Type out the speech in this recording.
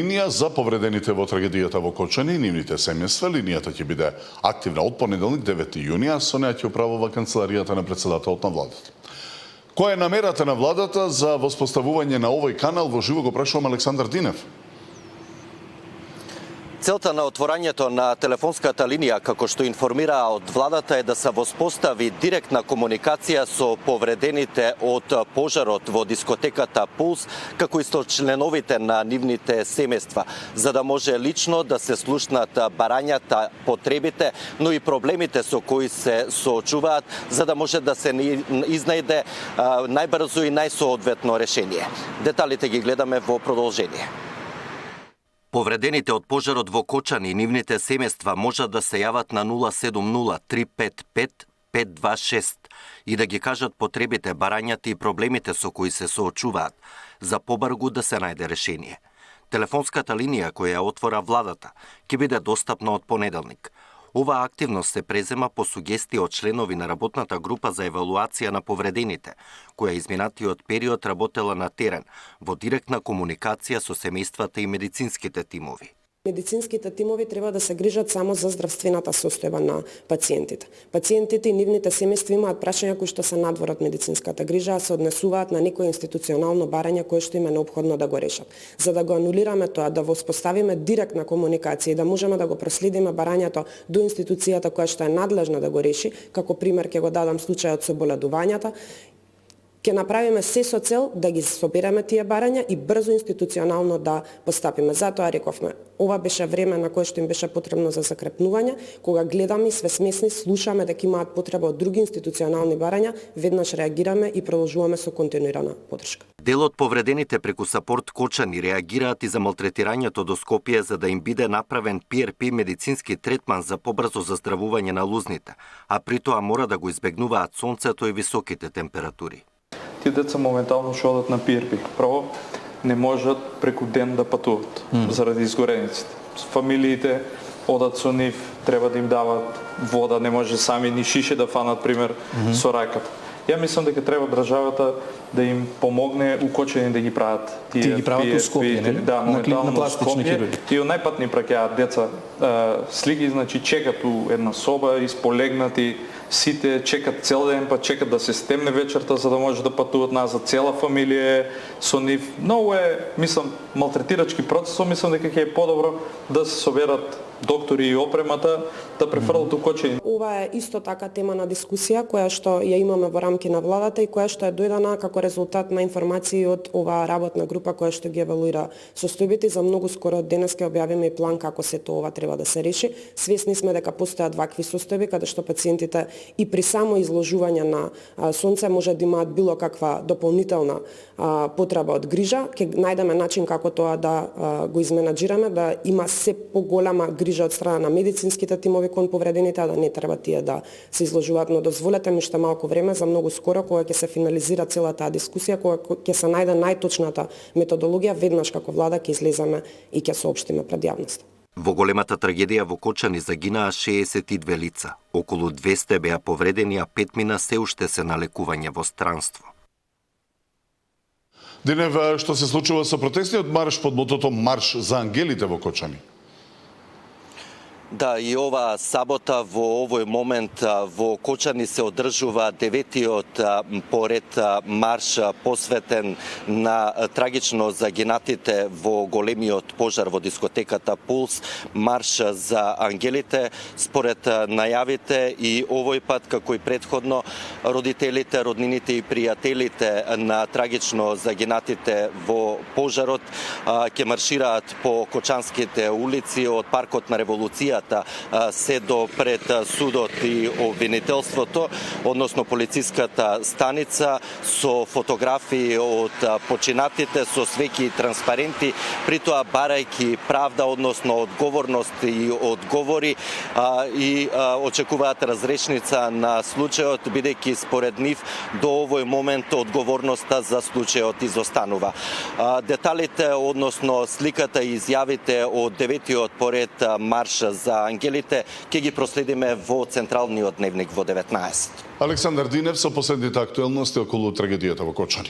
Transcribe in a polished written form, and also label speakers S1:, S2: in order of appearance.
S1: Линија за повредените во трагедијата во Кочани и нивните семејства. Линијата ќе биде активна од понеделник 9 јуни, а со неа ќе управува канцеларијата на претседателот на владата. Која е намерата на владата за воспоставување на овој канал? Во живо го прашувам Александар Динев.
S2: Целта на отворањето на телефонската линија, како што информираа од владата, е да се воспостави директна комуникација со повредените од пожарот во дискотеката Пулс, како и со членовите на нивните семејства, за да може лично да се слушнат барањата, потребите, но и проблемите со кои се соочуваат, за да може да се изнајде најбрзо и најсоодветно решение. Деталите ги гледаме во продолжение. Повредените од пожарот во Кочани и нивните семејства можат да се јават на 070-355-526 и да ги кажат потребите, барањата и проблемите со кои се соочуваат, за побрзо да се најде решение. Телефонската линија која ја отвора владата ќе биде достапна од понеделник. Оваа активност се презема по сугестија од членови на работната група за евалуација на повредените, која изминатиот период работела на терен, во директна комуникација со семејствата и медицинските тимови.
S3: Медицинските тимови треба да се грижат само за здравствената состојба на пациентите. Пациентите и нивните семејства имаат прашања кои што се надвор од медицинската грижа, а се однесуваат на некое институционално барање кое што им е неопходно да го решат. За да го анулираме тоа, да воспоставиме директна комуникација и да можеме да го проследиме барањето до институцијата која што е надлежна да го реши, како пример ќе го дадам случајот со боледувањата, ќе направиме се со цел да ги собереме тие барања и брзо институционално да постапиме. Затоа рековме, ова беше време на кое што им беше потребно за закрепнување, кога гледаме и све смесни, слушаме дека имаат потреба од други институционални барања, веднаш реагираме и продолжуваме со континуирана поддршка.
S2: Дел од повредените преку Сапорт Кочани реагираат и за малтретирањето до Скопје за да им биде направен PRP медицински третман за побрзо заздравување на лузните, а при тоа мора да го избегнуваат сонцето и високите температури.
S4: Тие деца моментално ќе одат на PRP. Право, не можат преку ден да патуват заради изгорениците. Фамилиите одат со нив, треба да им дават вода, не може сами ни шише да фанат, пример, со рајката. Ја мислам дека треба државата да им помогне у Кочани да ги прават тие.
S5: Тие ги прават у Скопје, нели?
S4: Да, моментално на Скопје. И од најпат ни праќаат деца слики, значи чекат у една соба, исполегнати, сите чекат цел ден, па чекат да се стемне вечерта за да може да патуваат назад, цела фамилија со нив. Многу е, мислам, малтретирачки процес, мислам дека ќе е подобро да се соберат доктори и опремата да префрлат у Кочани.
S3: Ова е исто така тема на дискусија која што ја имаме во рамки на владата и која што е дојдена како резултат на информации од оваа работна група која што ги евалуира состојбите. За многу скоро денес ќе објавиме и план како се тоа ова треба да се реши. Свесни сме дека постојат вакви состојби каде што пациентите и при само изложување на сонце може да имаат било каква дополнителна потреба од грижа. Ќе најдеме начин како тоа да го изменаџираме, да има се поголема грижа од страна на медицинските тимови кон повредените, а да не треба тие да се изложуваат. Но дозволете ми уште малку време за многу скоро, кога ќе се финализира целата таа дискусија, кога ќе се најде најточната методологија, веднаш како влада ќе излеземе и ќе соопштиме пред јавноста.
S2: Во големата трагедија во Кочани загинаа 62 лица. Околу 200 беа повредени, а 5 мина се уште се на лекување во странство.
S1: Динев, што се случува со протестниот марш под мотото Марш за ангелите во Кочани?
S2: Да, и ова сабота во овој момент во Кочани се одржува 9-тиот поред марш посветен на трагично загинатите во големиот пожар во дискотеката Пулс, марш за ангелите. Според најавите и овој пат, како и предходно, родителите, роднините и пријателите на трагично загинатите во пожарот ќе маршираат по кочанските улици од паркот на Револуцијата се до пред судот и обвинителството, односно полициската станица, со фотографии од починатите, со свеќи и транспаренти, при тоа барајќи правда, односно одговорност и одговори и очекуваат разрешница на случајот, бидејќи според нив до овој момент одговорноста за случајот изостанува. Деталите, односно сликата и изјавите од 9-тиот поред марш за ангелите ќе ги проследиме во централниот дневник во 19.
S1: Александар Динев со последните актуелности околу трагедијата во Кочани.